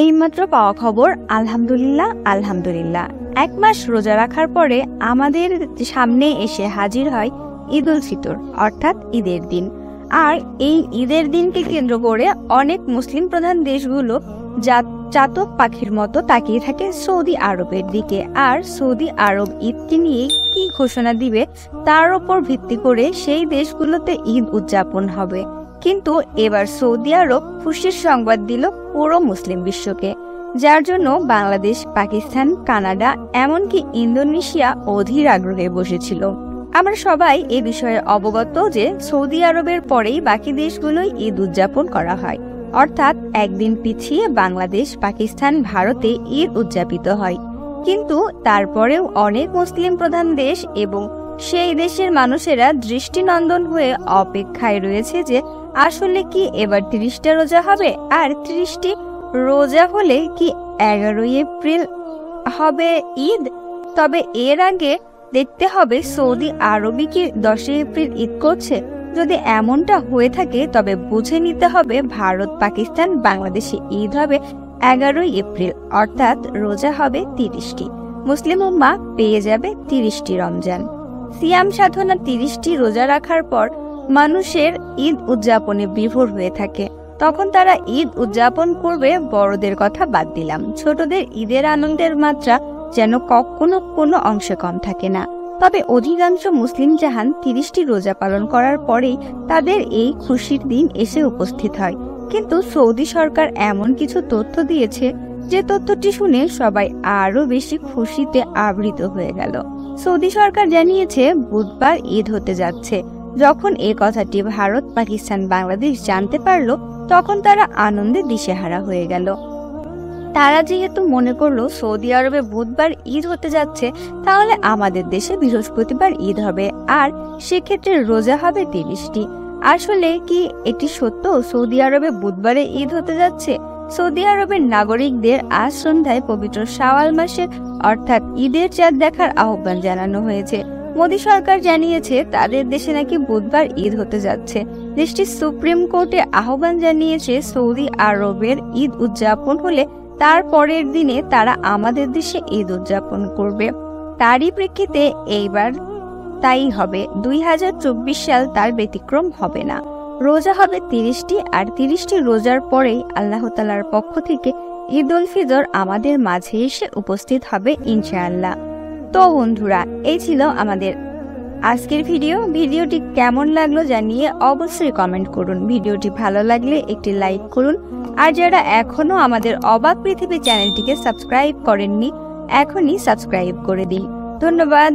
এইমাত্র পাওয়া খবর, আলহামদুলিল্লাহ আলহামদুলিল্লাহ। 1 মাস রোজা রাখার পরে আমাদের সামনে এসে হাজির হয় ঈদ উল ফিতর, অর্থাৎ ঈদের দিন। আর এই ঈদের দিনকে কেন্দ্র করে অনেক মুসলিম প্রধান দেশগুলো চাতক পাখির মতো তাকিয়ে থাকে সৌদি আরবের দিকে। আর সৌদি আরব ঈদকে নিয়ে কি ঘোষণা দিবে তার উপর ভিত্তি করে সেই দেশগুলোতে ঈদ উদযাপন হবে। কিন্তু এবার সৌদি আরব খুশির সংবাদ দিল পুরো মুসলিম বিশ্বকে, যার জন্য বাংলাদেশ, পাকিস্তান, কানাডা, এমনকি ইন্দোনেশিয়া অধীর আগ্রহে বসেছিল। আমরা সবাই এ বিষয়ে অবগত যে সৌদি আরবের পরেই বাকি দেশগুলোই ঈদ উদযাপন করা হয়, অর্থাৎ একদিন পিছিয়ে বাংলাদেশ, পাকিস্তান, ভারতে ঈদ উদযাপিত হয়। কিন্তু তারপরেও অনেক মুসলিম প্রধান দেশ এবং সেই দেশের মানুষেরা দৃষ্টিনন্দন হয়ে অপেক্ষায় রয়েছে যে আসলে কি এবার 30টা রোজা হবে, আর 30টি রোজা হলে কি 11ই এপ্রিল হবে ঈদ। তবে এর আগে দেখতে হবে সৌদি আরবই কি 10 এপ্রিল ঈদ করছে। যদি এমনটা হয়ে থাকে তবে বুঝে নিতে হবে ভারত, পাকিস্তান, বাংলাদেশে ঈদ হবে 11ই এপ্রিল, অর্থাৎ রোজা হবে 30টি। মুসলিম উম্মাহ পেয়ে যাবে 30টি রমজান। সিয়াম সাধনা 30টি রোজা রাখার পর মানুষের ঈদ উদযাপনে বিভোর হয়ে থাকে। তখন তারা ঈদ উদযাপন করবে, বড়দের কথা বাদ দিলাম, ছোটদের ঈদের আনন্দের মাত্রা যেন কখনো কোনো অংশে কম থাকে না। তবে অধিকাংশ মুসলিম জাহান 30টি রোজা পালন করার পরেই তাদের এই খুশির দিন এসে উপস্থিত হয়। কিন্তু সৌদি সরকার এমন কিছু তথ্য দিয়েছে যে তথ্যটি শুনে সবাই আরো বেশি খুশিতে আবৃত হয়ে গেল। সৌদি সরকার জানিয়েছে বুধবার ঈদ হতে যাচ্ছে। যখন এই কথাটি ভারত, পাকিস্তান, বাংলাদেশ জানতে পারল তখন তারা আনন্দে দিশেহারা হয়ে গেল। তারা যেহেতু মনে করলো সৌদি আরবে বুধবার ঈদ হতে যাচ্ছে, তাহলে আমাদের দেশে বৃহস্পতিবার ঈদ হবে, আর সেক্ষেত্রে রোজা হবে 30টি। আসলে কি এটি সত্য? সৌদি আরবে বুধবারে ঈদ হতে যাচ্ছে? সৌদি আরবের নাগরিকদের আজ সন্ধ্যায় পবিত্র শাওয়াল মাসের অর্থাৎ ঈদের চাঁদ দেখার আহ্বান জানানো হয়েছে। মোদী সরকার জানিয়েছে তাদের দেশে নাকি বুধবার ঈদ হতে যাচ্ছে। দেশটির সুপ্রিম কোর্টে আহ্বান জানিয়েছে সৌদি আরবের ঈদ উদযাপন হলে তার পরের দিনে তারা আমাদের দেশে ঈদ উদযাপন করবে। তারই প্রেক্ষিতে এইবার তাই হবে। 2024 সাল তার ব্যতিক্রম হবে না। রোজা হবে 30টি, আর 30টি রোজার পরেই আল্লাহ তাআলার পক্ষ থেকে ঈদ উল ফিতর আমাদের মাঝে এসে উপস্থিত হবে ইনশাআল্লাহ। তো বন্ধুরা, এই ছিল আমাদের আজকের ভিডিওটি কেমন লাগলো জানিয়ে অবশ্যই কমেন্ট করুন। ভিডিওটি ভালো লাগলে একটি লাইক করুন, আর যারা এখনো আমাদের অবাক পৃথিবী চ্যানেলটিকে সাবস্ক্রাইব করেননি এখনই সাবস্ক্রাইব করে দিন। ধন্যবাদ।